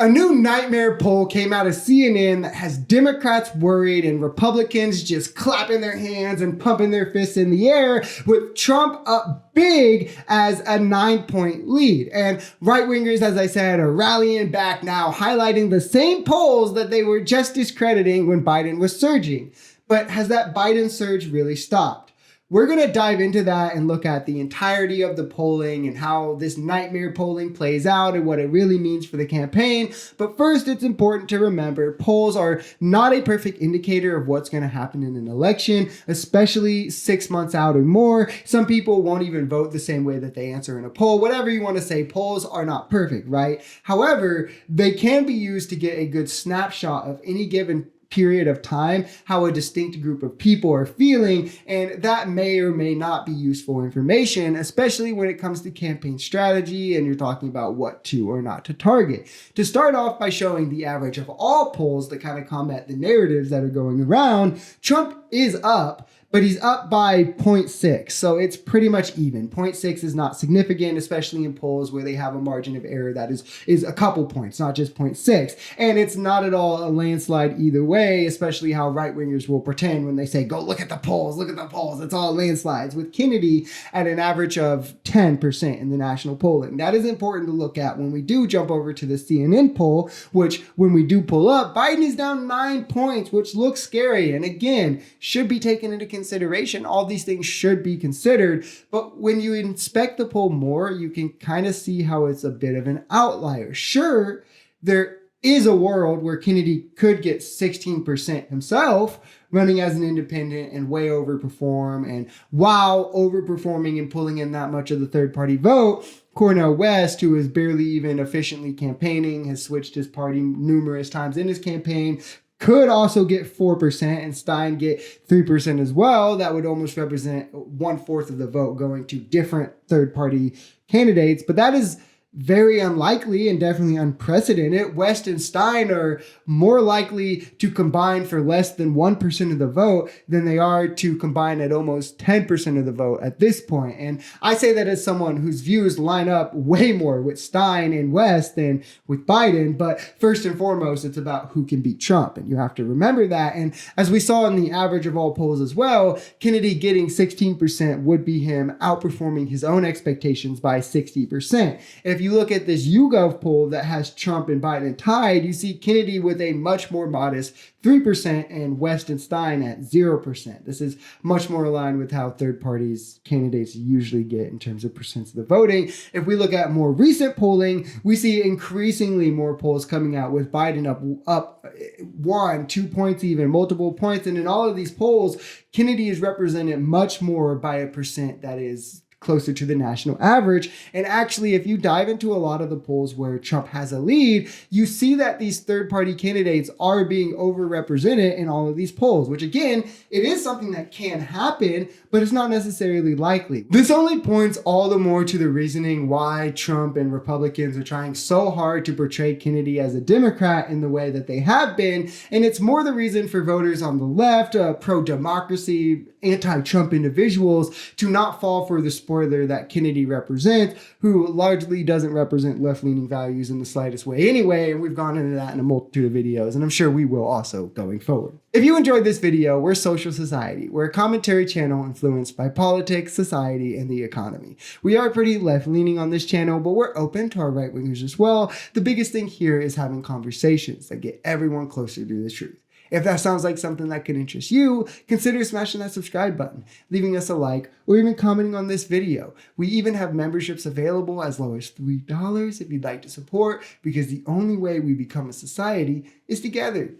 A new nightmare poll came out of CNN that has Democrats worried and Republicans just clapping their hands and pumping their fists in the air, with Trump up big as a 9-point lead. And right-wingers, as I said, are rallying back now, highlighting the same polls that they were just discrediting when Biden was surging. But has that Biden surge really stopped? We're going to dive into that and look at the entirety of the polling and how this nightmare polling plays out and what it really means for the campaign. But first, it's important to remember polls are not a perfect indicator of what's going to happen in an election, especially 6 months out or more. Some people won't even vote the same way that they answer in a poll. Whatever you want to say, polls are not perfect, right? However, they can be used to get a good snapshot of any given period of time, how a distinct group of people are feeling, and that may or may not be useful information, especially when it comes to campaign strategy and you're talking about what to or not to target. To start off by showing the average of all polls that kind of combat the narratives that are going around, Trump is up, but he's up by 0.6, so it's pretty much even. 0.6 is not significant, especially in polls where they have a margin of error that is a couple points, not just 0.6. And it's not at all a landslide either way, especially how right-wingers will pretend when they say, go look at the polls, it's all landslides, with Kennedy at an average of 10% in the national polling. That is important to look at when we do jump over to the CNN poll, which when we do pull up, Biden is down 9 points, which looks scary, and again, should be taken into consideration. All these things should be considered, but when you inspect the poll more, you can kind of see how it's a bit of an outlier. Sure, there is a world where Kennedy could get 16% himself running as an independent and way overperform, and while overperforming and pulling in that much of the third party vote, Cornel West, who is barely even efficiently campaigning, has switched his party numerous times in his campaign, could also get 4%, and Stein get 3% as well. That would almost represent 1/4 of the vote going to different third-party candidates. But that is very unlikely and definitely unprecedented. West and Stein are more likely to combine for less than 1% of the vote than they are to combine at almost 10% of the vote at this point. And I say that as someone whose views line up way more with Stein and West than with Biden. But first and foremost, it's about who can beat Trump. And you have to remember that. And as we saw in the average of all polls as well, Kennedy getting 16% would be him outperforming his own expectations by 60%. If you look at this YouGov poll that has Trump and Biden tied, you see Kennedy with a much more modest 3% and West and Stein at 0%. This is much more aligned with how third parties candidates usually get in terms of percents of the voting. If we look at more recent polling, we see increasingly more polls coming out with Biden up 1, 2 points, even multiple points. And in all of these polls, Kennedy is represented much more by a percent that is closer to the national average. And actually, if you dive into a lot of the polls where Trump has a lead, you see that these third-party candidates are being overrepresented in all of these polls, which again, it is something that can happen, but it's not necessarily likely. This only points all the more to the reasoning why Trump and Republicans are trying so hard to portray Kennedy as a Democrat in the way that they have been. And it's more the reason for voters on the left, pro-democracy, anti-Trump individuals, to not fall for the spoiler that Kennedy represents, who largely doesn't represent left-leaning values in the slightest way anyway, and we've gone into that in a multitude of videos, and I'm sure we will also going forward. If you enjoyed this video, we're Social Society. We're a commentary channel influenced by politics, society, and the economy. We are pretty left-leaning on this channel, but we're open to our right-wingers as well. The biggest thing here is having conversations that get everyone closer to the truth. If that sounds like something that could interest you, consider smashing that subscribe button, leaving us a like, or even commenting on this video. We even have memberships available as low as $3 if you'd like to support, because the only way we become a society is together.